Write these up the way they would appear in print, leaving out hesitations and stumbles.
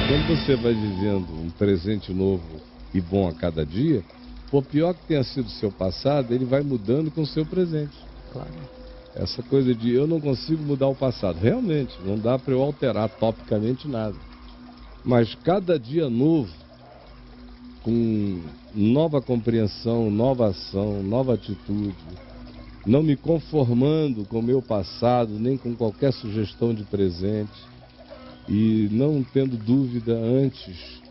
Quando você vai vivendo um presente novo e bom a cada dia, por pior que tenha sido o seu passado, ele vai mudando com o seu presente. Claro. Essa coisa de eu não consigo mudar o passado. Realmente, não dá para eu alterar topicamente nada. Mas cada dia novo, com nova compreensão, nova ação, nova atitude, não me conformando com o meu passado, nem com qualquer sugestão de presente, e não tendo dúvida antes,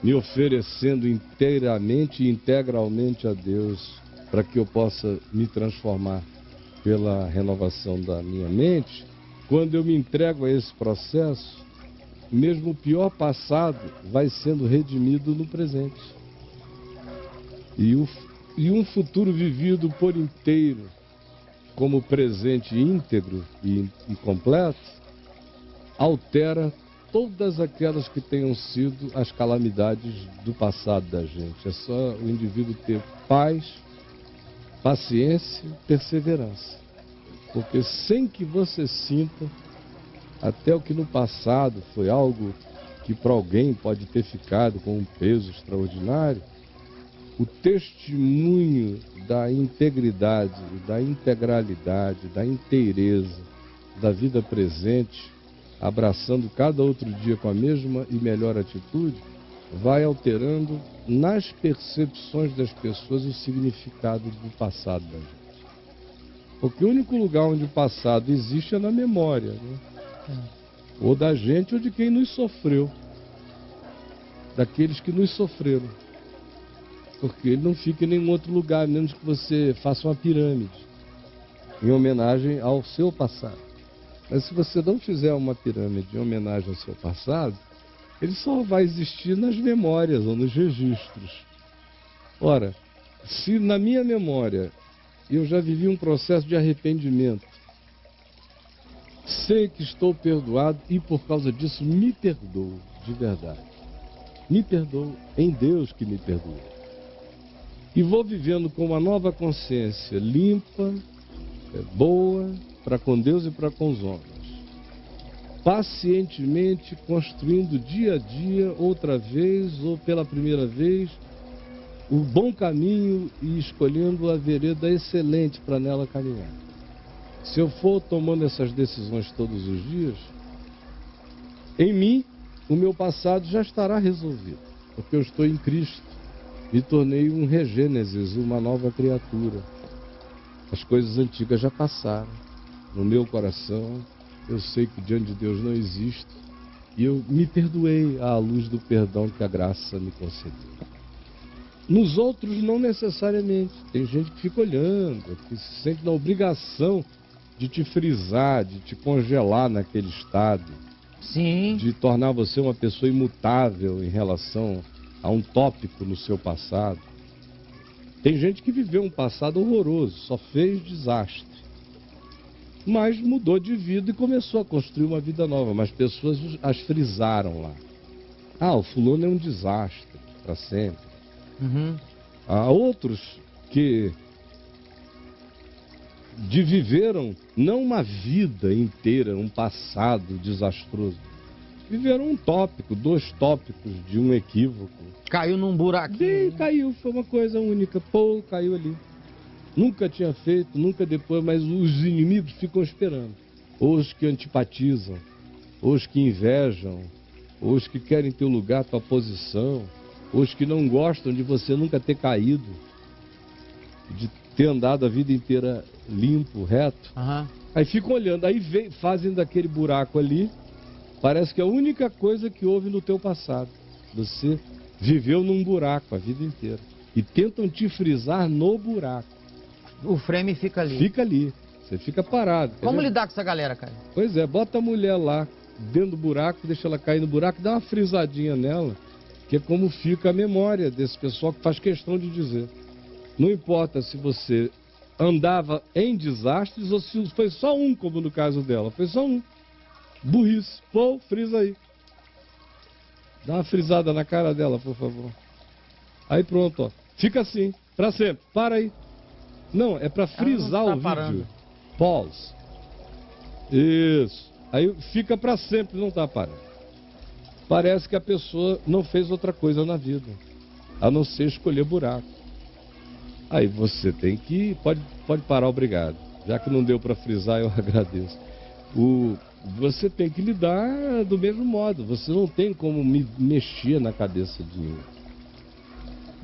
me oferecendo inteiramente e integralmente a Deus, para que eu possa me transformar pela renovação da minha mente. Quando eu me entrego a esse processo, mesmo o pior passado vai sendo redimido no presente. E um futuro vivido por inteiro, como presente íntegro e completo, altera todas aquelas que tenham sido as calamidades do passado da gente. É só o indivíduo ter paz, paciência e perseverança. Porque sem que você sinta, até o que no passado foi algo que para alguém pode ter ficado com um peso extraordinário, o testemunho da integridade, da integralidade, da inteireza da vida presente, abraçando cada outro dia com a mesma e melhor atitude, vai alterando nas percepções das pessoas o significado do passado da gente. Porque o único lugar onde o passado existe é na memória, né? Ou da gente ou de quem nos sofreu, daqueles que nos sofreram. Porque ele não fica em nenhum outro lugar, a menos que você faça uma pirâmide em homenagem ao seu passado. Mas se você não fizer uma pirâmide em homenagem ao seu passado, ele só vai existir nas memórias ou nos registros. Ora, se na minha memória eu já vivi um processo de arrependimento, sei que estou perdoado e por causa disso me perdoo de verdade. Me perdoo em Deus que me perdoa. E vou vivendo com uma nova consciência limpa, boa, para com Deus e para com os homens. Pacientemente construindo dia a dia, outra vez ou pela primeira vez, o bom caminho e escolhendo a vereda excelente para nela caminhar. Se eu for tomando essas decisões todos os dias, em mim, o meu passado já estará resolvido, porque eu estou em Cristo. Me tornei um regênesis, uma nova criatura. As coisas antigas já passaram. No meu coração, eu sei que diante de Deus não existe. E eu me perdoei à luz do perdão que a graça me concedeu. Nos outros, não necessariamente. Tem gente que fica olhando, que se sente na obrigação de te frisar, de te congelar naquele estado. Sim. De tornar você uma pessoa imutável em relação a um tópico no seu passado. Tem gente que viveu um passado horroroso, só fez desastre. Mas mudou de vida e começou a construir uma vida nova. Mas pessoas as frisaram lá. Ah, o fulano é um desastre para sempre. Há outros que viveram não uma vida inteira, um passado desastroso. Viveram um tópico, 2 tópicos de um equívoco. Caiu num buraquinho. Sim, caiu, foi uma coisa única. Pô, caiu ali. Nunca tinha feito, nunca depois, mas os inimigos ficam esperando. Ou os que antipatizam, ou os que invejam, ou os que querem teu lugar, tua posição, ou os que não gostam de você nunca ter caído, de ter andado a vida inteira limpo, reto. Aí ficam olhando, aí fazem daquele buraco ali. Parece que é a única coisa que houve no teu passado. Você viveu num buraco a vida inteira. E tentam te frisar no buraco. O frame fica ali. Fica ali. Você fica parado. Como lidar com essa galera, cara? Pois é, bota a mulher lá, dentro do buraco, deixa ela cair no buraco, dá uma frisadinha nela, que é como fica a memória desse pessoal que faz questão de dizer. Não importa se você andava em desastres ou se foi só um, como no caso dela. Foi só um. Burrice. Pô, frisa aí. Dá uma frisada na cara dela, por favor. Aí pronto, ó. Fica assim, pra sempre. Para aí. Não, é pra frisar o vídeo. Parando. Pause. Isso. Aí fica pra sempre, não tá parando. parece que a pessoa não fez outra coisa na vida, a não ser escolher buraco. Aí você tem que... Pode parar, obrigado. Já que não deu para frisar, eu agradeço. Você tem que lidar do mesmo modo. Você não tem como mexer na cabeça de ninguém.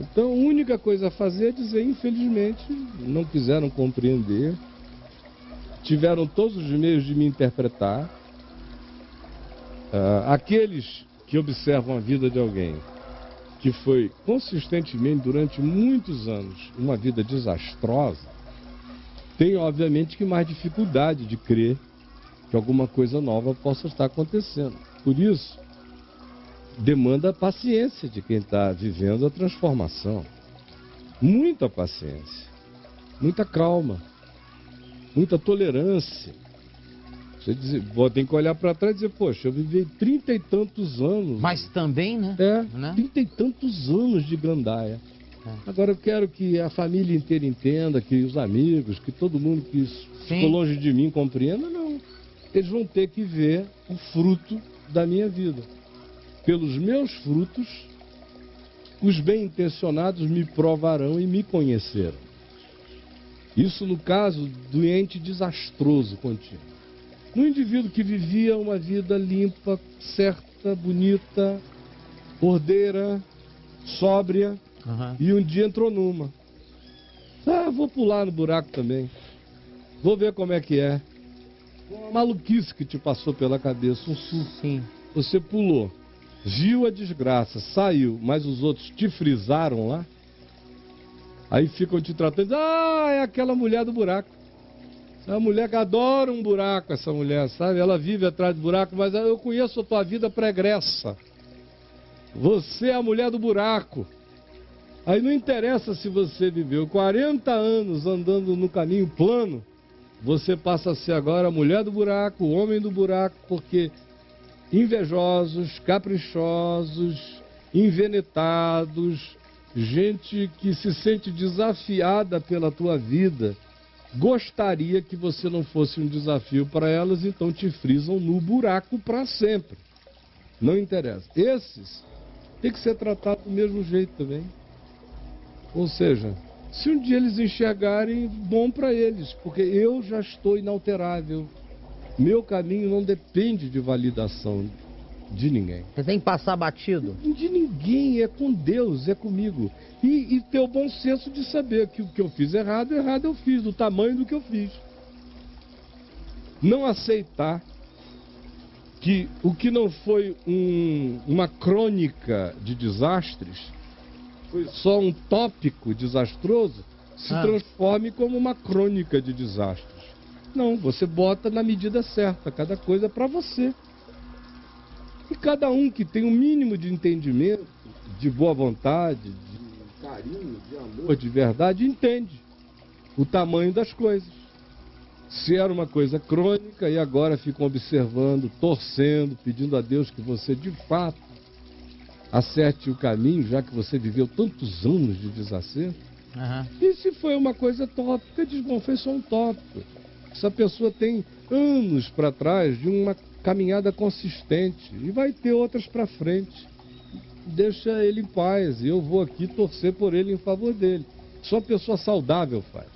Então, a única coisa a fazer é dizer, infelizmente, não quiseram compreender, tiveram todos os meios de me interpretar. Aqueles que observam a vida de alguém que foi consistentemente, durante muitos anos, uma vida desastrosa, têm, obviamente, que mais dificuldade de crer que alguma coisa nova possa estar acontecendo. Por isso, demanda paciência de quem está vivendo a transformação. Muita paciência, muita calma, muita tolerância. Você tem que olhar para trás e dizer, poxa, eu vivi 30 e tantos anos. Mas também, né? 30 e tantos anos de gandaia. Agora eu quero que a família inteira entenda, que os amigos, que todo mundo que ficou longe de mim compreenda, não. Eles vão ter que ver o fruto da minha vida. Pelos meus frutos, os bem-intencionados me provarão e me conhecerão. Isso no caso do ente desastroso contigo. No indivíduo que vivia uma vida limpa, certa, bonita, ordeira, sóbria, e um dia entrou numa. Vou pular no buraco também. Vou ver como é que é. Uma maluquice que te passou pela cabeça, um susto. Sim. Você pulou, viu a desgraça, saiu, mas os outros te frisaram lá. Aí ficam te tratando, é aquela mulher do buraco. É uma mulher que adora um buraco, essa mulher, sabe? Ela vive atrás do buraco, mas eu conheço a tua vida pregressa. Você é a mulher do buraco. Aí não interessa se você viveu 40 anos andando no caminho plano, você passa a ser agora a mulher do buraco, o homem do buraco, porque invejosos, caprichosos, envenetados, gente que se sente desafiada pela tua vida, gostaria que você não fosse um desafio para elas, então te frisam no buraco para sempre. Não interessa. Esses tem que ser tratados do mesmo jeito também. Ou seja, se um dia eles enxergarem, bom para eles, porque eu já estou inalterável. Meu caminho não depende de validação de ninguém. Você tem que passar batido? De ninguém, é com Deus, é comigo. E ter o bom senso de saber que o que eu fiz errado eu fiz, do tamanho do que eu fiz. Não aceitar que o que não foi uma crônica de desastres, foi só um tópico desastroso, se transforme como uma crônica de desastres. Não, você bota na medida certa, cada coisa para você. E cada um que tem um mínimo de entendimento, de boa vontade, de carinho, de amor, de verdade, entende o tamanho das coisas. Se era uma coisa crônica e agora ficam observando, torcendo, pedindo a Deus que você de fato acerte o caminho, já que você viveu tantos anos de desacerto. E se foi uma coisa tópica, diz, bom, foi só um tópico. Essa pessoa tem anos para trás de uma caminhada consistente e vai ter outras para frente. Deixa ele em paz e eu vou aqui torcer por ele em favor dele. Só pessoa saudável faz.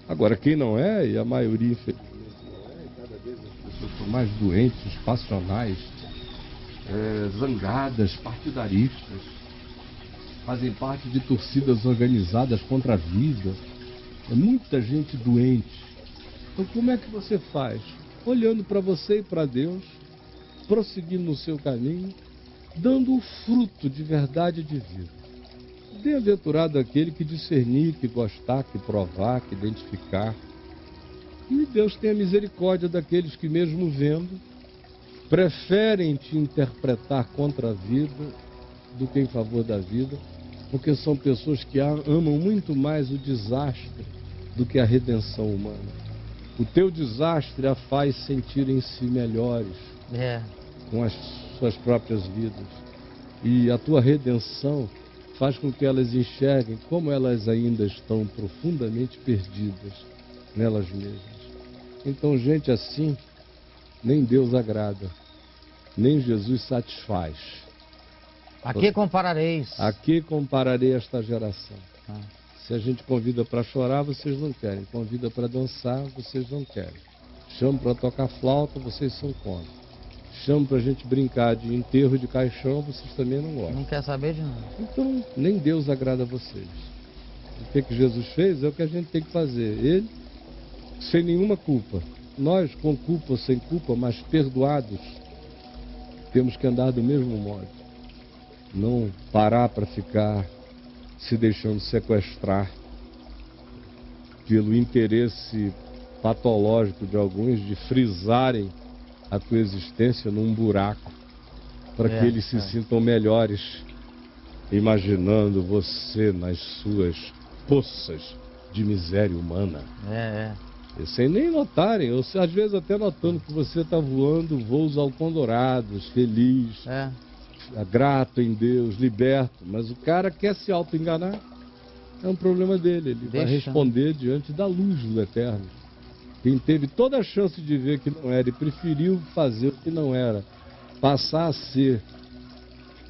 Agora, quem não é, e a maioria infelizmente não é, e cada vez as pessoas são mais doentes, passionais, zangadas, partidaristas, fazem parte de torcidas organizadas contra a vida. É muita gente doente. Então como é que você faz? Olhando para você e para Deus, prosseguindo no seu caminho, dando o fruto de verdade e de vida. Bem-aventurado aquele que discernir, que gostar, que provar, que identificar. E Deus tenha misericórdia daqueles que, mesmo vendo, preferem te interpretar contra a vida do que em favor da vida, porque são pessoas que amam muito mais o desastre do que a redenção humana. O teu desastre a faz sentirem-se melhores com as suas próprias vidas. E a tua redenção faz com que elas enxerguem como elas ainda estão profundamente perdidas nelas mesmas. Então, gente assim, nem Deus agrada. nem Jesus satisfaz. A que comparareis? A que compararei esta geração? Ah. Se a gente convida para chorar, vocês não querem. Convida para dançar, vocês não querem. Chama para tocar flauta, vocês são contra. Chama para a gente brincar de enterro de caixão, vocês também não gostam. Não quer saber de nada. Então, nem Deus agrada a vocês. O que Jesus fez é o que a gente tem que fazer. Ele, sem nenhuma culpa. Nós, com culpa ou sem culpa, mas perdoados, temos que andar do mesmo modo. Não parar para ficar se deixando sequestrar pelo interesse patológico de alguns de frisarem a tua existência num buraco para que eles se sintam melhores, imaginando você nas suas poças de miséria humana. E sem nem notarem, ou às vezes até notando que você está voando voos alcondorados, feliz, grato em Deus, liberto, mas o cara quer se auto-enganar, é um problema dele, ele vai responder diante da luz do Eterno. Quem teve toda a chance de ver que não era e preferiu fazer o que não era, passar a ser,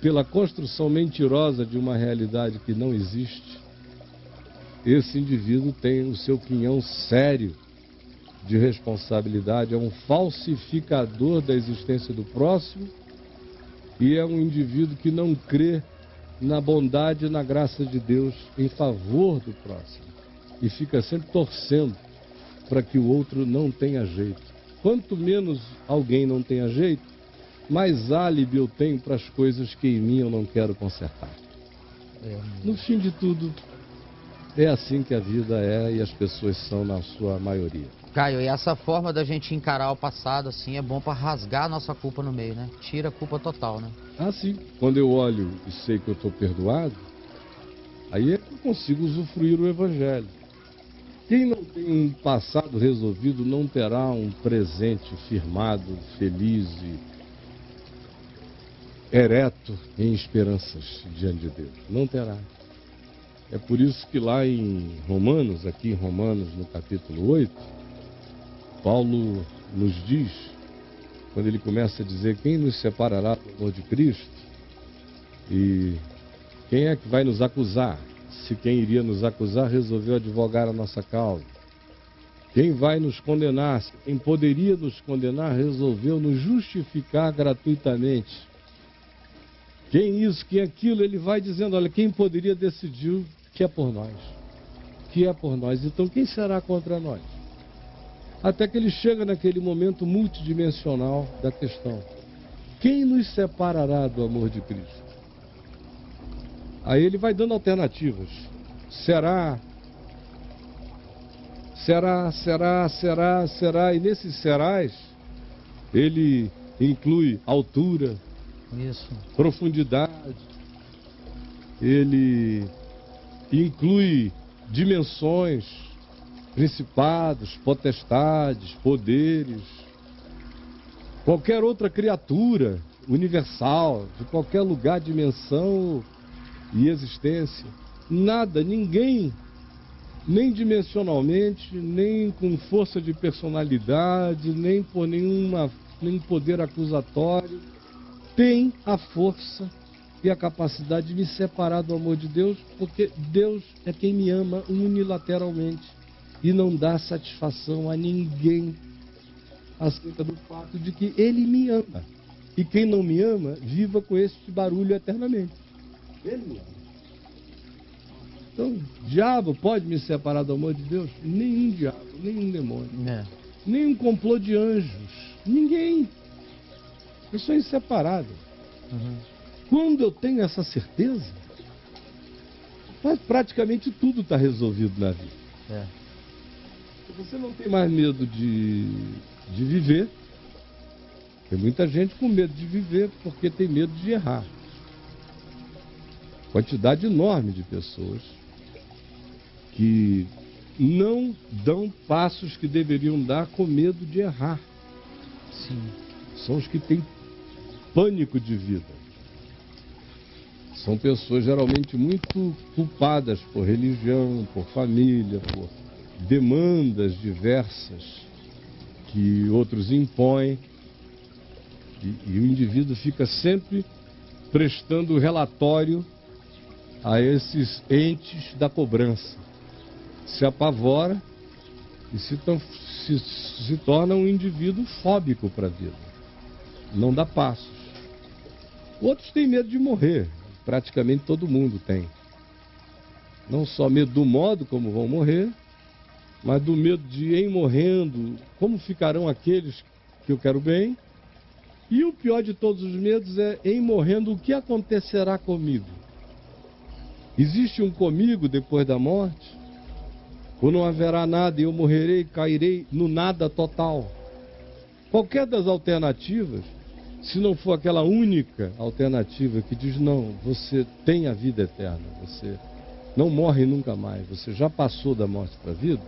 pela construção mentirosa de uma realidade que não existe, esse indivíduo tem o seu quinhão sério de responsabilidade, é um falsificador da existência do próximo e é um indivíduo que não crê na bondade e na graça de Deus em favor do próximo e fica sempre torcendo para que o outro não tenha jeito. Quanto menos alguém não tenha jeito, mais álibi eu tenho para as coisas que em mim eu não quero consertar. No fim de tudo, é assim que a vida é e as pessoas são na sua maioria. Caio, e essa forma da gente encarar o passado assim é bom para rasgar a nossa culpa no meio, né? Tira a culpa total, né? Ah, sim. Quando eu olho e sei que eu estou perdoado, aí é que eu consigo usufruir o Evangelho. Quem não tem um passado resolvido não terá um presente firmado, feliz e ereto em esperanças diante de Deus. Não terá. É por isso que lá em Romanos, aqui em Romanos, no capítulo 8, Paulo nos diz, quando ele começa a dizer quem nos separará do amor de Cristo e quem é que vai nos acusar, se quem iria nos acusar resolveu advogar a nossa causa. Quem vai nos condenar, se quem poderia nos condenar resolveu nos justificar gratuitamente. Quem isso, quem aquilo, ele vai dizendo, olha, quem poderia decidiu que é por nós. Que é por nós. Então quem será contra nós? Até que ele chega naquele momento multidimensional da questão. Quem nos separará do amor de Cristo? Aí ele vai dando alternativas. Será, e nesses serás, ele inclui altura, profundidade, ele inclui dimensões, principados, potestades, poderes, qualquer outra criatura universal, de qualquer lugar, dimensão e existência. Nada, ninguém, nem dimensionalmente, nem com força de personalidade, nem por nenhum poder acusatório, tem a força e a capacidade de me separar do amor de Deus, porque Deus é quem me ama unilateralmente e não dá satisfação a ninguém acerca do fato de que Ele me ama. E quem não me ama, viva com esse barulho eternamente. Ele me ama. Então, diabo pode me separar do amor de Deus? Nenhum diabo, nenhum demônio. Nenhum complô de anjos. Ninguém. Eu sou inseparável. Quando eu tenho essa certeza, praticamente tudo está resolvido na vida. Você não tem mais medo de viver. Tem muita gente com medo de viver porque tem medo de errar. Quantidade enorme de pessoas que não dão passos que deveriam dar com medo de errar. Sim. São os que têm pânico de vida. São pessoas geralmente muito culpadas por religião, por família, por demandas diversas que outros impõem E o indivíduo fica sempre prestando relatório a esses entes da cobrança. Se apavora e se torna um indivíduo fóbico para a vida. Não dá passos. Outros têm medo de morrer. Praticamente todo mundo tem. Não só medo do modo como vão morrer, mas do medo de, em morrendo, como ficarão aqueles que eu quero bem. E o pior de todos os medos é, em morrendo, o que acontecerá comigo? Existe um comigo depois da morte? Ou não haverá nada e eu morrerei e cairei no nada total? Qualquer das alternativas, se não for aquela única alternativa que diz, não, você tem a vida eterna, você não morre nunca mais, você já passou da morte para a vida,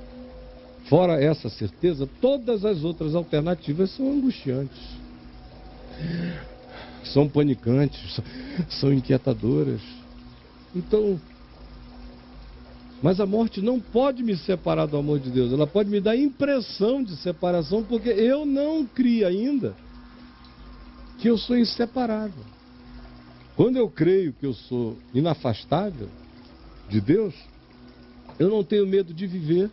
fora essa certeza, todas as outras alternativas são angustiantes, são panicantes, são inquietadoras. Então, mas a morte não pode me separar do amor de Deus, ela pode me dar impressão de separação, porque eu não criei ainda que eu sou inseparável. Quando eu creio que eu sou inafastável de Deus, eu não tenho medo de viver,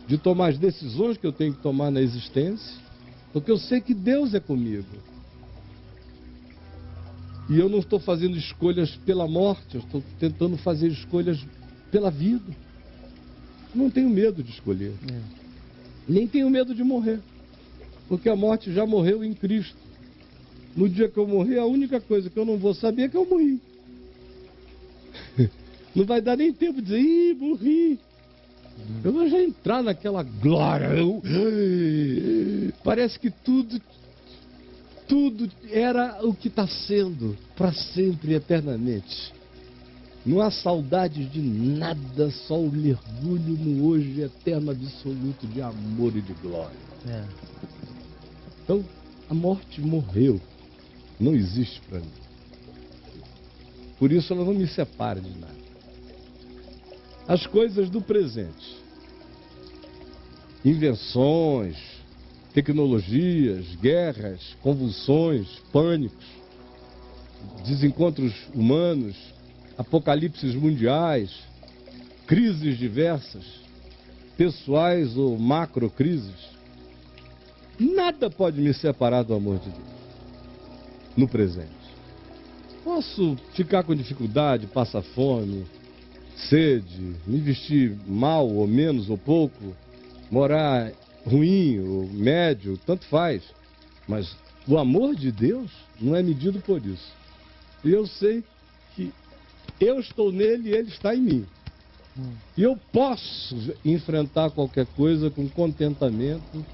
de tomar as decisões que eu tenho que tomar na existência, porque eu sei que Deus é comigo. E eu não estou fazendo escolhas pela morte, eu estou tentando fazer escolhas pela vida. Não tenho medo de escolher. Nem tenho medo de morrer, porque a morte já morreu em Cristo. No dia que eu morrer, a única coisa que eu não vou saber é que eu morri. Não vai dar nem tempo de dizer, ih, morri. Eu vou já entrar naquela glória. Parece que tudo era o que está sendo, para sempre, eternamente. Não há saudades de nada, só o mergulho no hoje eterno absoluto de amor e de glória. Então, a morte morreu. Não existe para mim. Por isso ela não me separa de nada. As coisas do presente. Invenções, tecnologias, guerras, convulsões, pânicos, desencontros humanos, apocalipses mundiais, crises diversas, pessoais ou macrocrises. Nada pode me separar do amor de Deus no presente. Posso ficar com dificuldade, passar fome, sede, me vestir mal ou menos ou pouco, morar ruim ou médio, tanto faz. Mas o amor de Deus não é medido por isso. E eu sei que eu estou nele e ele está em mim. E eu posso enfrentar qualquer coisa com contentamento,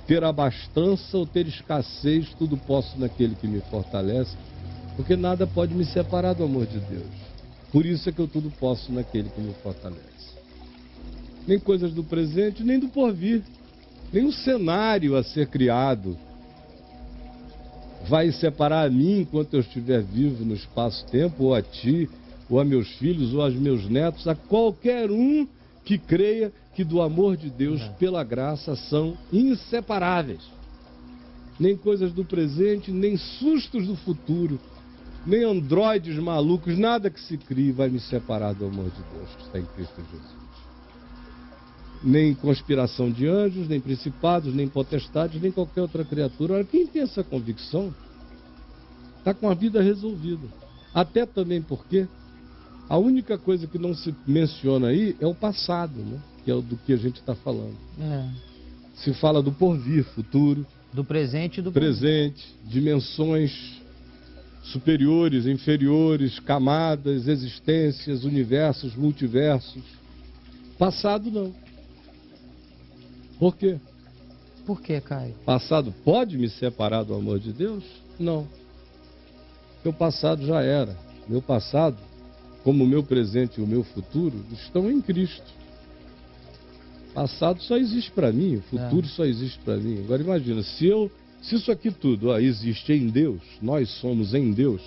ter abastança ou ter escassez, tudo posso naquele que me fortalece, porque nada pode me separar do amor de Deus. Por isso é que eu tudo posso naquele que me fortalece. Nem coisas do presente, nem do porvir, nem um cenário a ser criado vai separar a mim enquanto eu estiver vivo no espaço-tempo, ou a ti, ou a meus filhos, ou aos meus netos, a qualquer um que creia que do amor de Deus, pela graça, são inseparáveis. Nem coisas do presente, nem sustos do futuro, nem androides malucos, nada que se crie vai me separar do amor de Deus que está em Cristo Jesus. Nem conspiração de anjos, nem principados, nem potestades, nem qualquer outra criatura. Ora, quem tem essa convicção está com a vida resolvida. Até também porque a única coisa que não se menciona aí é o passado, né? Que é do que a gente está falando. Se fala do porvir, futuro. Do presente e do presente, dimensões superiores, inferiores, camadas, existências, universos, multiversos. Passado não. Por quê? Por quê, Caio? Passado pode me separar do amor de Deus? Não. Meu passado já era. Meu passado, como o meu presente e o meu futuro, estão em Cristo. Passado só existe para mim, o futuro só existe para mim. Agora imagina, se isso aqui tudo existe em Deus, nós somos em Deus,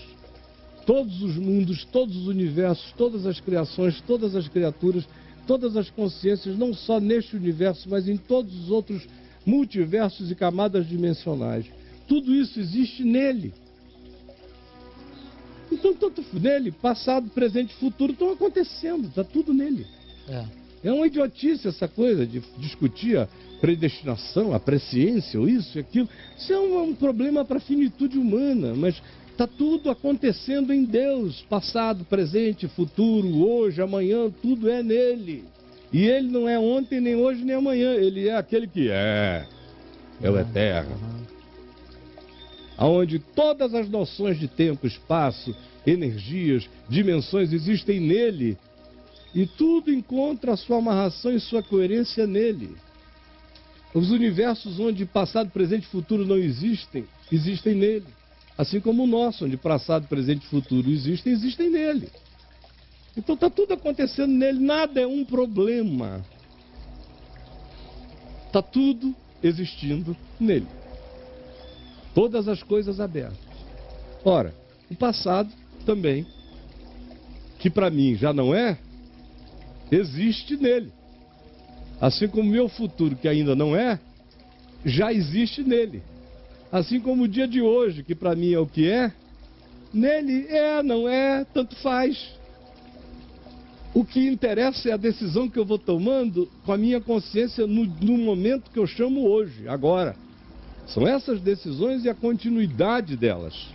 todos os mundos, todos os universos, todas as criações, todas as criaturas, todas as consciências, não só neste universo, mas em todos os outros multiversos e camadas dimensionais, Tudo isso existe nele. Então, tanto nele, passado, presente e futuro estão acontecendo, está tudo nele. É uma idiotice essa coisa de discutir a predestinação, a presciência, ou isso e aquilo. Isso é um problema para a finitude humana, mas está tudo acontecendo em Deus. Passado, presente, futuro, hoje, amanhã, tudo é nele. E ele não é ontem, nem hoje, nem amanhã. Ele é aquele que é o eterno. Onde todas as noções de tempo, espaço, energias, dimensões existem nele. E tudo encontra a sua amarração e sua coerência nele. Os universos onde passado, presente e futuro não existem, existem nele. Assim como o nosso, onde passado, presente e futuro existem nele. Então está tudo acontecendo nele, nada é um problema. Está tudo existindo nele. Todas as coisas abertas. Ora, o passado também, que para mim já não é, existe nele. Assim como o meu futuro, que ainda não é, já existe nele. Assim como o dia de hoje, que para mim é o que é, nele é, não é, tanto faz. O que interessa é a decisão que eu vou tomando com a minha consciência no momento que eu chamo hoje, agora. São essas decisões e a continuidade delas.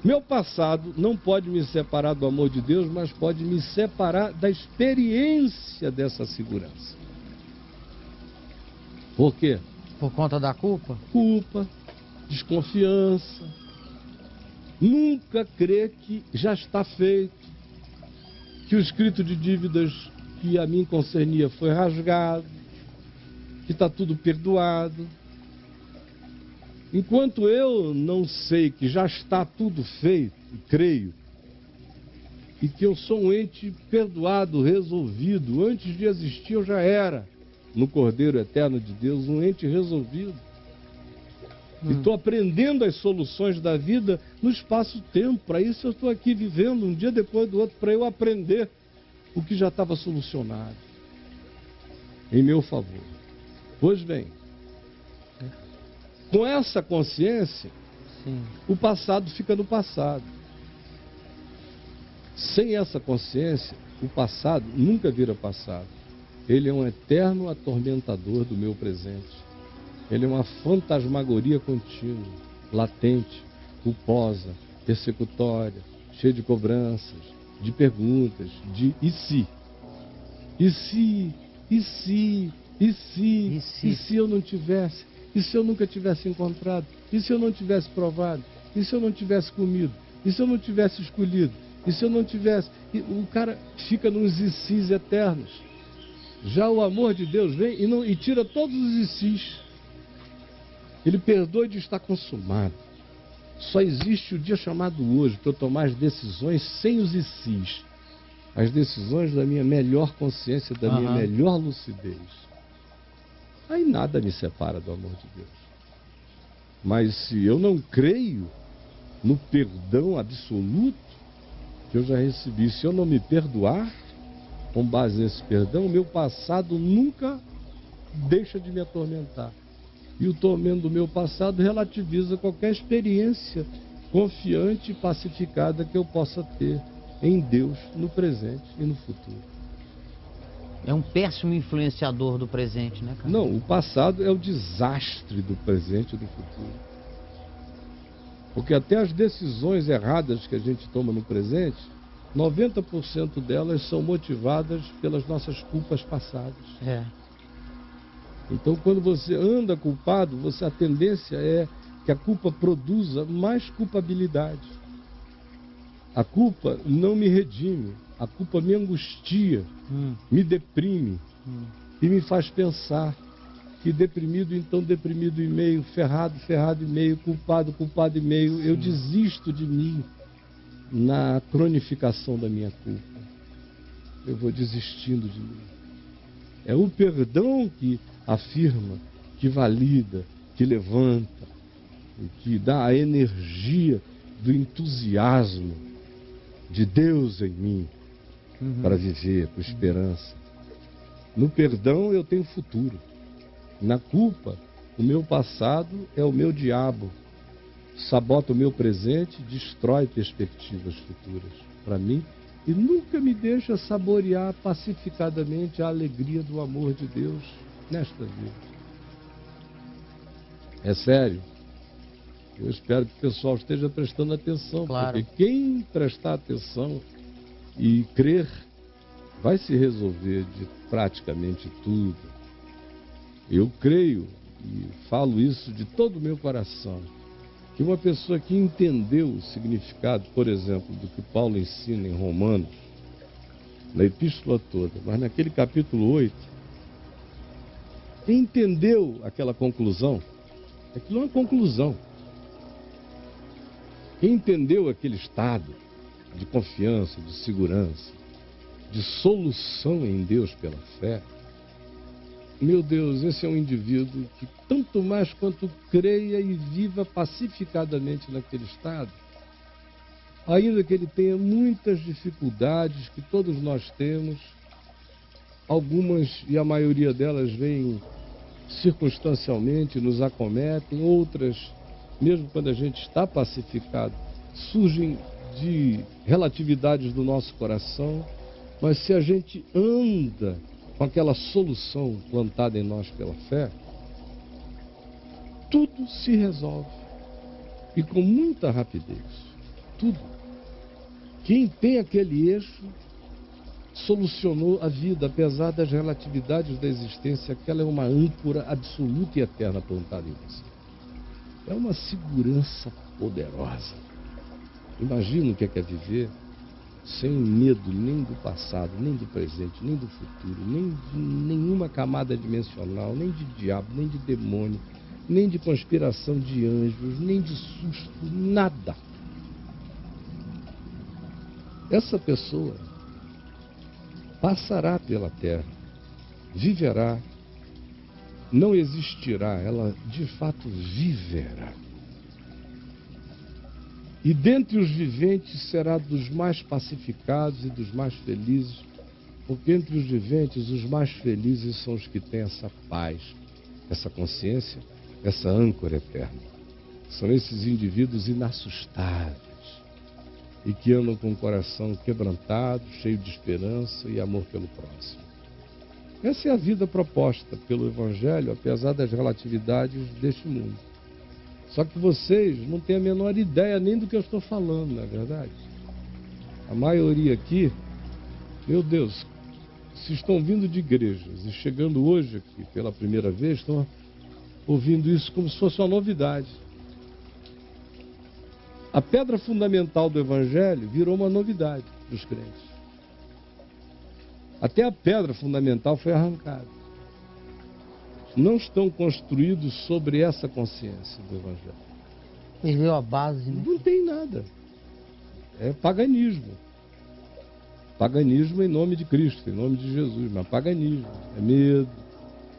Meu passado não pode me separar do amor de Deus, mas pode me separar da experiência dessa segurança. Por quê? Por conta da culpa? Culpa, desconfiança. Nunca crer que já está feito, que o escrito de dívidas que a mim concernia foi rasgado, que está tudo perdoado. Enquanto eu não sei que já está tudo feito, creio, e que eu sou um ente perdoado, resolvido, antes de existir eu já era, no Cordeiro Eterno de Deus, um ente resolvido. E estou aprendendo as soluções da vida no espaço-tempo. Para isso eu estou aqui vivendo um dia depois do outro, para eu aprender o que já estava solucionado em meu favor. Pois bem, com essa consciência, Sim. O passado fica no passado. Sem essa consciência, o passado nunca vira passado. Ele é um eterno atormentador do meu presente. Ele é uma fantasmagoria contínua, latente, culposa, persecutória, cheia de cobranças, de perguntas, de e se? E se? E se? E se? E se eu não tivesse? E se eu nunca tivesse encontrado? E se eu não tivesse provado? E se eu não tivesse comido? E se eu não tivesse escolhido? E se eu não tivesse? E o cara fica nos e se's eternos. Já o amor de Deus vem e tira todos os e se's. Ele perdoa de estar consumado. Só existe o dia chamado hoje para eu tomar as decisões sem os e se's. As decisões da minha melhor consciência, da minha melhor lucidez. Aí nada me separa do amor de Deus. Mas se eu não creio no perdão absoluto que eu já recebi, se eu não me perdoar, com base nesse perdão, o meu passado nunca deixa de me atormentar. E o tormento do meu passado relativiza qualquer experiência confiante e pacificada que eu possa ter em Deus no presente e no futuro. É um péssimo influenciador do presente, né, cara? Não, o passado é o desastre do presente e do futuro. Porque até as decisões erradas que a gente toma no presente, 90% delas são motivadas pelas nossas culpas passadas. É. Então, quando você anda culpado, a tendência é que a culpa produza mais culpabilidade. A culpa não me redime, a culpa me angustia, me deprime e me faz pensar que deprimido, então deprimido e meio, ferrado, ferrado e meio, culpado, culpado e meio, eu desisto de mim na cronificação da minha culpa. Eu vou desistindo de mim. É o perdão que afirma, que valida, que levanta, que dá a energia do entusiasmo de Deus em mim para viver com esperança. No perdão eu tenho futuro. Na culpa O meu passado é o meu diabo. Sabota o meu presente, destrói perspectivas futuras para mim e nunca me deixa saborear pacificadamente a alegria do amor de Deus nesta vida. É sério. Eu espero que o pessoal esteja prestando atenção, Claro. porque quem prestar atenção e crer vai se resolver de praticamente tudo. Eu creio e falo isso de todo o meu coração, que uma pessoa que entendeu o significado, por exemplo, do que Paulo ensina em Romanos, na epístola toda, mas naquele capítulo 8, quem entendeu aquela conclusão, aquilo é uma conclusão. Quem entendeu aquele estado de confiança, de segurança, de solução em Deus pela fé, meu Deus, esse é um indivíduo que tanto mais quanto creia e viva pacificadamente naquele estado, ainda que ele tenha muitas dificuldades que todos nós temos, algumas e a maioria delas vêm circunstancialmente, nos acometem, outras, mesmo quando a gente está pacificado, surgem de relatividades do nosso coração, mas se a gente anda com aquela solução plantada em nós pela fé, tudo se resolve. E com muita rapidez. Tudo. Quem tem aquele eixo solucionou a vida, apesar das relatividades da existência, aquela é uma âncora absoluta e eterna plantada em você. É uma segurança poderosa. Imagina o que é viver sem medo nem do passado, nem do presente, nem do futuro, nem de nenhuma camada dimensional, nem de diabo, nem de demônio, nem de conspiração de anjos, nem de susto, nada. Essa pessoa passará pela terra, viverá, não existirá, ela de fato viverá. E dentre os viventes será dos mais pacificados e dos mais felizes, porque entre os viventes os mais felizes são os que têm essa paz, essa consciência, essa âncora eterna. São esses indivíduos inassustáveis e que andam com o coração quebrantado, cheio de esperança e amor pelo próximo. Essa é a vida proposta pelo Evangelho, apesar das relatividades deste mundo. Só que vocês não têm a menor ideia nem do que eu estou falando, não é verdade? A maioria aqui, meu Deus, se estão vindo de igrejas e chegando hoje aqui pela primeira vez, estão ouvindo isso como se fosse uma novidade. A pedra fundamental do Evangelho virou uma novidade para os crentes. Até a pedra fundamental foi arrancada. Não estão construídos sobre essa consciência do Evangelho. Perdeu a base, né? Não tem nada. É paganismo. Paganismo em nome de Cristo, em nome de Jesus. Mas paganismo. É medo,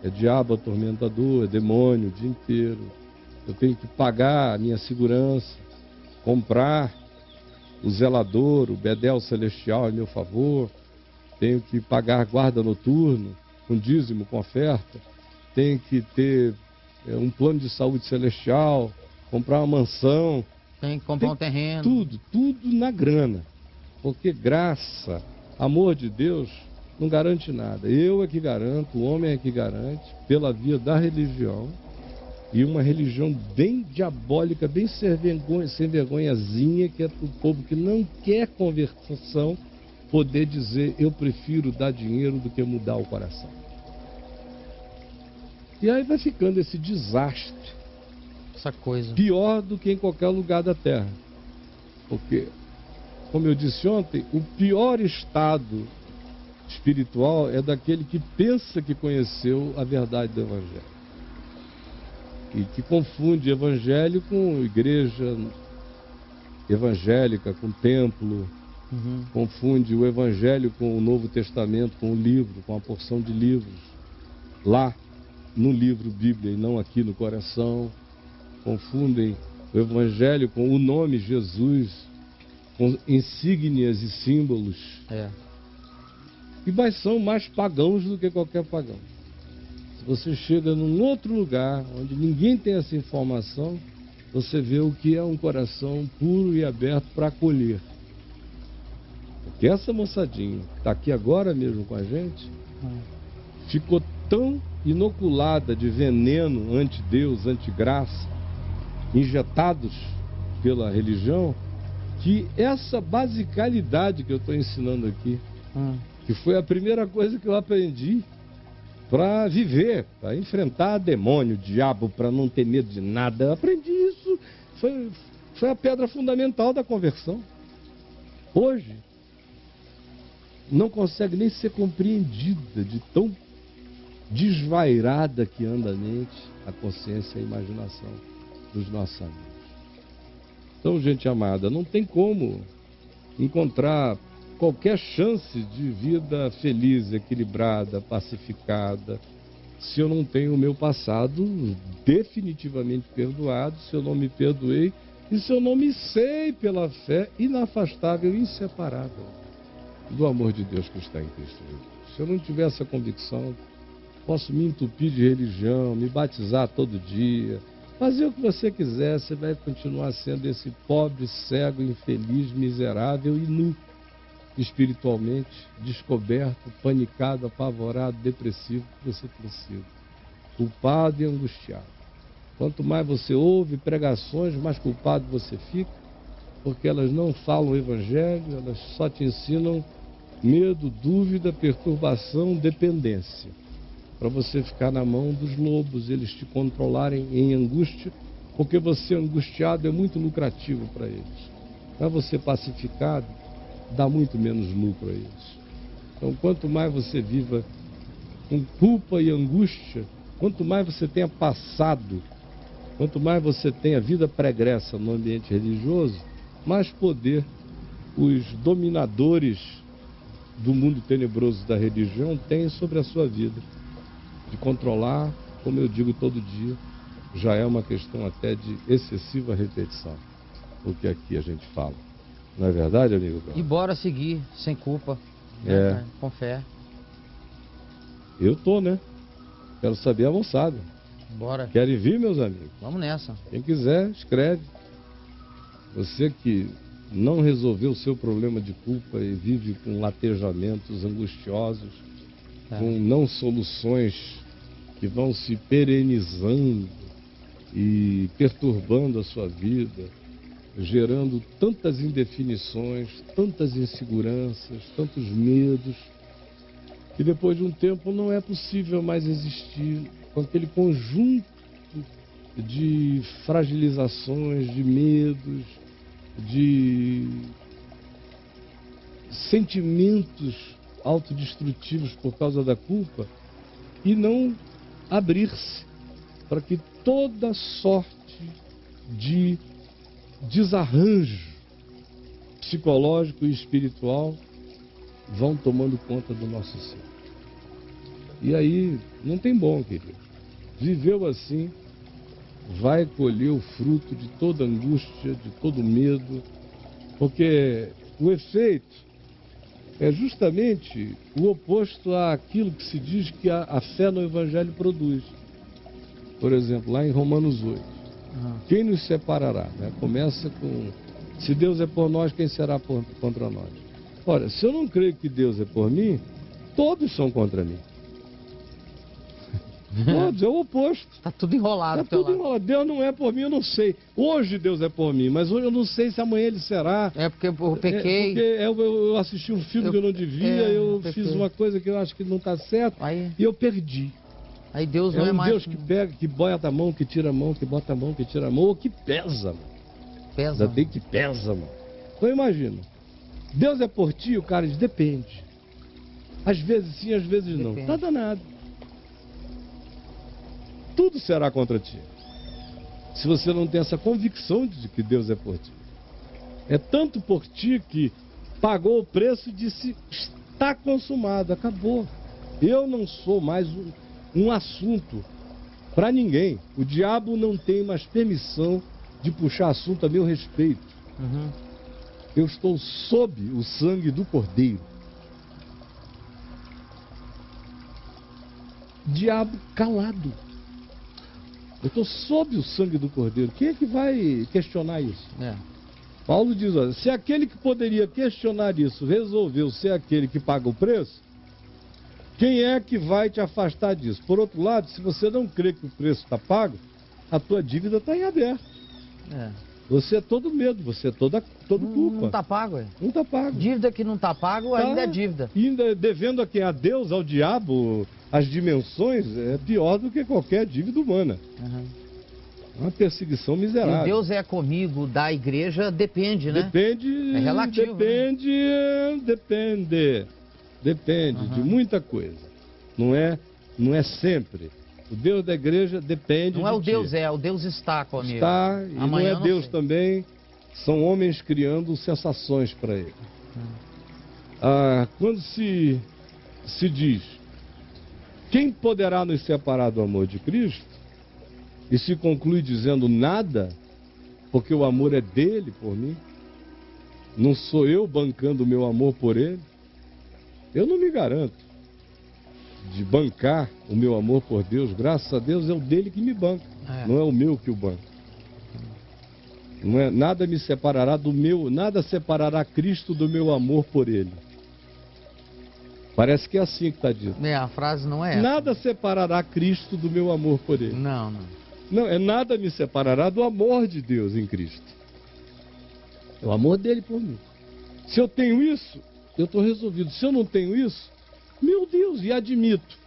é diabo atormentador, é demônio o dia inteiro. Eu tenho que pagar a minha segurança, comprar o zelador, o bedel celestial em meu favor. Tenho que pagar guarda noturno, com dízimo, com oferta. Tenho que ter um plano de saúde celestial, comprar uma mansão. Tem que comprar um terreno. Tudo na grana. Porque graça, amor de Deus, não garante nada. Eu é que garanto, o homem é que garante, pela via da religião. E uma religião bem diabólica, bem sem vergonhazinha, que é para o povo que não quer conversão poder dizer: eu prefiro dar dinheiro do que mudar o coração. E aí vai ficando esse desastre. Essa coisa. Pior do que em qualquer lugar da terra. Porque, como eu disse ontem, o pior estado espiritual é daquele que pensa que conheceu a verdade do Evangelho. E que confunde evangelho com igreja evangélica, com templo. Confunde o Evangelho com o Novo Testamento, com o livro, com a porção de livros. Lá no livro Bíblia e não aqui no coração. Confundem o Evangelho com o nome Jesus, com insígnias e símbolos. E mas são mais pagãos do que qualquer pagão. você chega num outro lugar, onde ninguém tem essa informação, você vê o que é um coração puro e aberto para acolher. Porque essa moçadinha que está aqui agora mesmo com a gente, ficou tão inoculada de veneno anti-Deus, anti-graça, injetados pela religião, que essa basicalidade que eu estou ensinando aqui, que foi a primeira coisa que eu aprendi para viver, para enfrentar demônio, diabo, para não ter medo de nada. Eu aprendi isso, foi a pedra fundamental da conversão. Hoje, não consegue nem ser compreendida de tão desvairada que anda a mente, a consciência e a imaginação dos nossos amigos. Então, gente amada, não tem como encontrar qualquer chance de vida feliz, equilibrada, pacificada, se eu não tenho o meu passado definitivamente perdoado, se eu não me perdoei e se eu não me sei pela fé inafastável e inseparável do amor de Deus que está em Cristo Jesus. Se eu não tiver essa convicção, posso me entupir de religião, me batizar todo dia, fazer o que você quiser, você vai continuar sendo esse pobre, cego, infeliz, miserável e nu, espiritualmente, descoberto, panicado, apavorado, depressivo que você tem sido, culpado e angustiado. Quanto mais você ouve pregações, mais culpado você fica, porque elas não falam o evangelho, elas só te ensinam medo, dúvida, perturbação, dependência, para você ficar na mão dos lobos, eles te controlarem em angústia, porque você angustiado é muito lucrativo para eles. Mas você pacificado, dá muito menos lucro a eles. Então, quanto mais você viva com culpa e angústia, quanto mais você tenha passado, quanto mais você tenha vida pregressa no ambiente religioso, mais poder os dominadores do mundo tenebroso da religião têm sobre a sua vida. De controlar, como eu digo todo dia, já é uma questão até de excessiva repetição, o que aqui a gente fala. Não é verdade, amigo? E bora seguir, sem culpa, né, com fé. Eu tô, né? Quero saber a moçada. Bora. Querem vir, meus amigos? Vamos nessa. Quem quiser, escreve. Você que não resolveu o seu problema de culpa e vive com latejamentos angustiosos, com não soluções que vão se perenizando e perturbando a sua vida, gerando tantas indefinições, tantas inseguranças, tantos medos, que depois de um tempo não é possível mais existir com aquele conjunto de fragilizações, de medos, de sentimentos autodestrutivos por causa da culpa, e não abrir-se para que toda sorte de desarranjo psicológico e espiritual vão tomando conta do nosso ser. E aí não tem bom, querido. Viveu assim, vai colher o fruto de toda angústia, de todo medo, porque o efeito é justamente o oposto àquilo que se diz que a fé no Evangelho produz. Por exemplo, lá em Romanos 8. Quem nos separará? Né? Começa com: se Deus é por nós, quem será contra nós? Ora, se eu não creio que Deus é por mim, todos são contra mim. Todos, é o oposto. Está tudo enrolado. Está tudo enrolado. Deus não é por mim, eu não sei. Hoje Deus é por mim, mas hoje eu não sei se amanhã Ele será. É porque eu pequei. Porque eu assisti um filme que eu não devia, eu fiz uma coisa que eu acho que não está certo, e eu perdi. Aí Deus não é mais... Deus que pega, que bota a mão, que tira a mão, que bota a mão, que tira a mão, ou que pesa, mano. Pesa. Ainda tem que pesa, mano. Então imagina, Deus é por ti, o cara diz: depende. Às vezes sim, às vezes não. Tá danado. Tudo será contra ti, se você não tem essa convicção de que Deus é por ti. É tanto por ti que pagou o preço e disse: está consumado, acabou. Eu não sou mais um assunto para ninguém. O diabo não tem mais permissão de puxar assunto a meu respeito. Eu estou sob o sangue do Cordeiro. Diabo calado. Eu estou sob o sangue do Cordeiro. Quem é que vai questionar isso? Paulo diz, olha, se aquele que poderia questionar isso resolveu ser aquele que paga o preço, quem é que vai te afastar disso? Por outro lado, se você não crê que o preço está pago, a tua dívida está em aberto. Você é todo medo, você é todo culpa. Não está pago, Não está pago. Dívida que não está pago ainda é dívida. Ainda devendo a quem? A Deus, ao diabo, as dimensões, é pior do que qualquer dívida humana. Uma perseguição miserável. E Deus é comigo da igreja, depende, né? Depende. É relativo. Depende de muita coisa. Não é sempre. O Deus da igreja depende. Não é o ti. Deus, o Deus está comigo. Está, e amanhã não é Deus sei. também. São homens criando sensações para ele. Quando se diz, quem poderá nos separar do amor de Cristo? E se conclui dizendo nada, porque o amor é dele por mim. Não sou eu bancando o meu amor por ele. Eu não me garanto de bancar o meu amor por Deus. Graças a Deus é o dele que me banca. Não é o meu que o banca. Não é, nada me separará do meu, nada separará Cristo do meu amor por ele. Parece que é assim que está dito. A frase não é essa. Nada separará Cristo do meu amor por ele. Não. Não, nada me separará do amor de Deus em Cristo. É o amor dele por mim. Se eu tenho isso, eu estou resolvido. Se eu não tenho isso, meu Deus, e admito.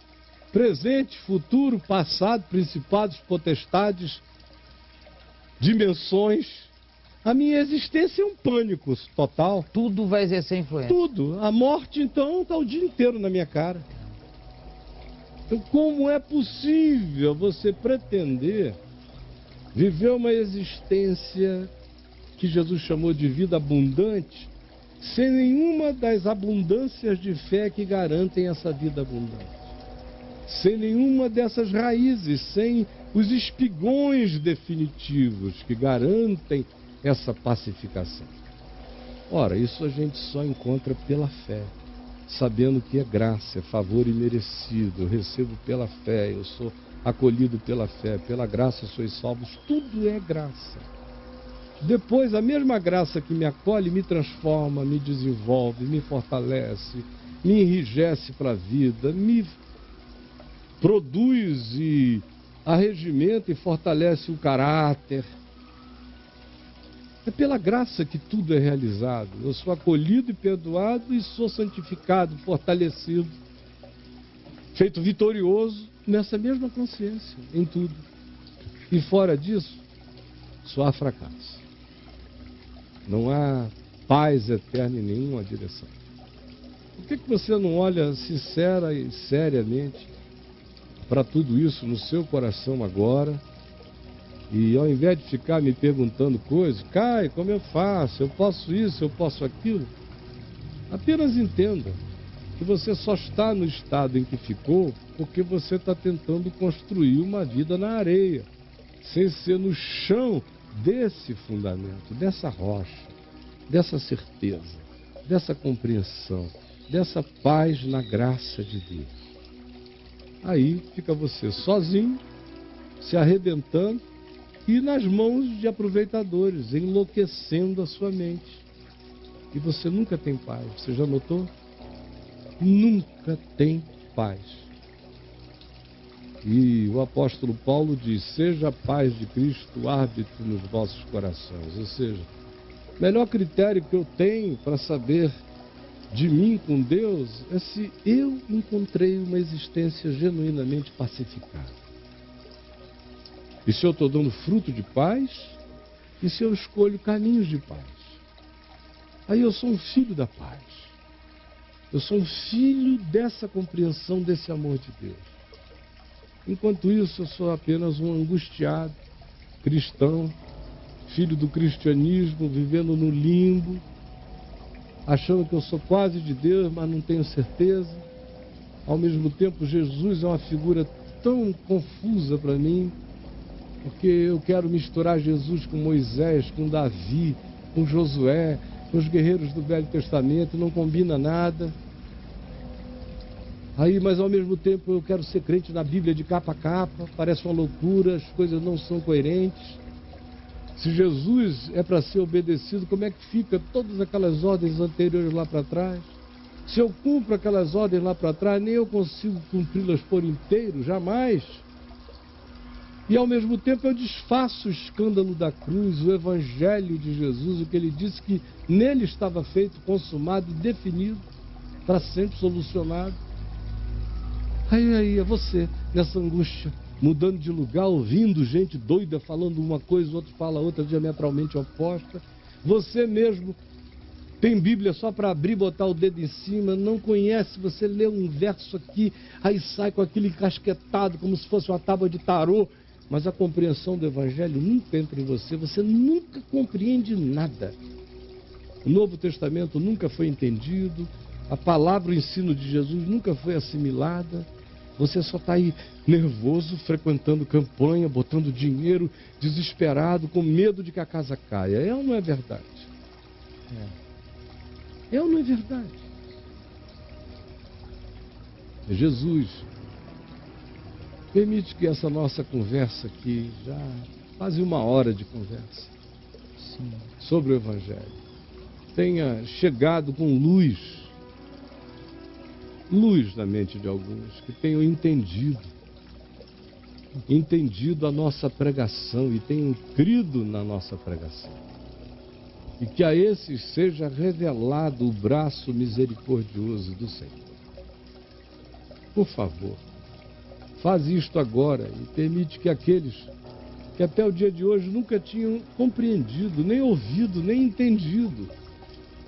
Presente, futuro, passado, principados, potestades, dimensões. A minha existência é um pânico total. Tudo vai exercer influência. Tudo. A morte, então, está o dia inteiro na minha cara. Então, como é possível você pretender viver uma existência que Jesus chamou de vida abundante, sem nenhuma das abundâncias de fé que garantem essa vida abundante? Sem nenhuma dessas raízes, sem os espigões definitivos que garantem essa pacificação. Ora, isso a gente só encontra pela fé, sabendo que é graça, é favor imerecido. Eu recebo pela fé, eu sou acolhido pela fé, pela graça sois salvos, tudo é graça. Depois, a mesma graça que me acolhe, me transforma, me desenvolve, me fortalece, me enrijece para a vida, me produz e arregimenta e fortalece o caráter. É pela graça que tudo é realizado. Eu sou acolhido e perdoado e sou santificado, fortalecido, feito vitorioso nessa mesma consciência, em tudo. E fora disso, só há fracasso. Não há paz eterna em nenhuma direção. Por que você não olha sincera e seriamente para tudo isso no seu coração agora? E ao invés de ficar me perguntando coisas, Caio, como eu faço? Eu posso isso, eu posso aquilo? Apenas entenda que você só está no estado em que ficou porque você está tentando construir uma vida na areia, sem ser no chão desse fundamento, dessa rocha, dessa certeza, dessa compreensão, dessa paz na graça de Deus. Aí fica você sozinho, se arrebentando, e nas mãos de aproveitadores, enlouquecendo a sua mente. E você nunca tem paz. Você já notou? Nunca tem paz. E o apóstolo Paulo diz, seja a paz de Cristo árbitro nos vossos corações. Ou seja, o melhor critério que eu tenho para saber de mim com Deus é se eu encontrei uma existência genuinamente pacificada. E se eu estou dando fruto de paz, e se eu escolho caminhos de paz. Aí eu sou um filho da paz. Eu sou um filho dessa compreensão, desse amor de Deus. Enquanto isso, eu sou apenas um angustiado cristão, filho do cristianismo, vivendo no limbo, achando que eu sou quase de Deus, mas não tenho certeza. Ao mesmo tempo, Jesus é uma figura tão confusa para mim, porque eu quero misturar Jesus com Moisés, com Davi, com Josué, com os guerreiros do Velho Testamento, não combina nada. Aí, mas ao mesmo tempo eu quero ser crente na Bíblia de capa a capa, parece uma loucura, as coisas não são coerentes. Se Jesus é para ser obedecido, como é que fica todas aquelas ordens anteriores lá para trás? Se eu cumpro aquelas ordens lá para trás, nem eu consigo cumpri-las por inteiro, jamais. E ao mesmo tempo eu desfaço o escândalo da cruz, o evangelho de Jesus, o que ele disse que nele estava feito, consumado e definido, para sempre solucionado. Aí é você, nessa angústia, mudando de lugar, ouvindo gente doida, falando uma coisa, outro fala outra diametralmente oposta. Você mesmo tem Bíblia só para abrir, botar o dedo em cima, não conhece, você lê um verso aqui, aí sai com aquilo encasquetado, como se fosse uma tábua de tarô, mas a compreensão do Evangelho nunca entra em você, você nunca compreende nada. O Novo Testamento nunca foi entendido, a palavra, o ensino de Jesus nunca foi assimilada, você só está aí nervoso, frequentando campanha, botando dinheiro, desesperado, com medo de que a casa caia. É ou não é verdade? É ou não é verdade? Jesus permite que essa nossa conversa aqui, já quase uma hora de conversa, sobre o Evangelho, tenha chegado com luz na mente de alguns, que tenham entendido a nossa pregação e tenham crido na nossa pregação. E que a esses seja revelado o braço misericordioso do Senhor. Por favor, faz isto agora e permite que aqueles que até o dia de hoje nunca tinham compreendido, nem ouvido, nem entendido,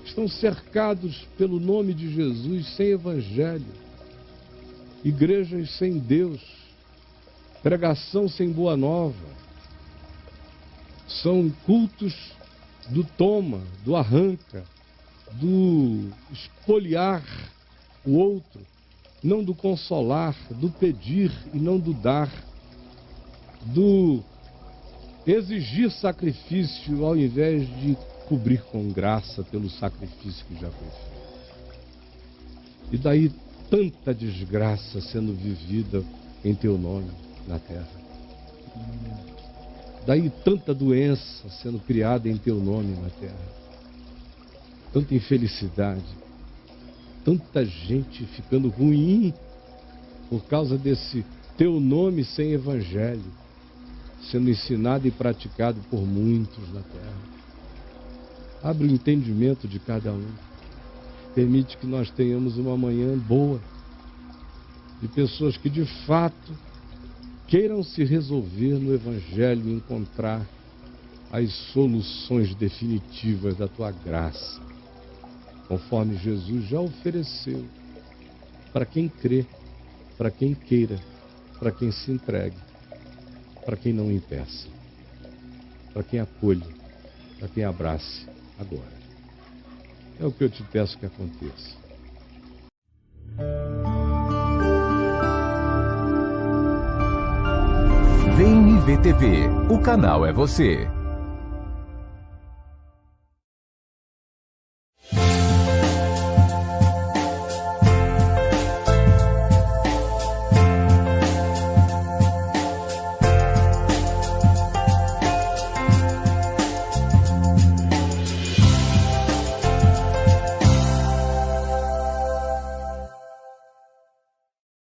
estão cercados pelo nome de Jesus, sem evangelho, igrejas sem Deus, pregação sem boa nova, são cultos do toma, do arranca, do espoliar o outro, não do consolar, do pedir e não do dar, do exigir sacrifício ao invés de cobrir com graça pelo sacrifício que já foi feito. E daí tanta desgraça sendo vivida em teu nome na terra. Daí tanta doença sendo criada em teu nome na terra. Tanta infelicidade. Tanta gente ficando ruim por causa desse teu nome sem evangelho, sendo ensinado e praticado por muitos na terra. Abre o entendimento de cada um. Permite que nós tenhamos uma manhã boa, de pessoas que de fato queiram se resolver no Evangelho e encontrar as soluções definitivas da tua graça, conforme Jesus já ofereceu, para quem crê, para quem queira, para quem se entregue, para quem não impeça, para quem acolhe, para quem abrace agora. É o que eu te peço que aconteça. Vem me ver TV. O canal é você.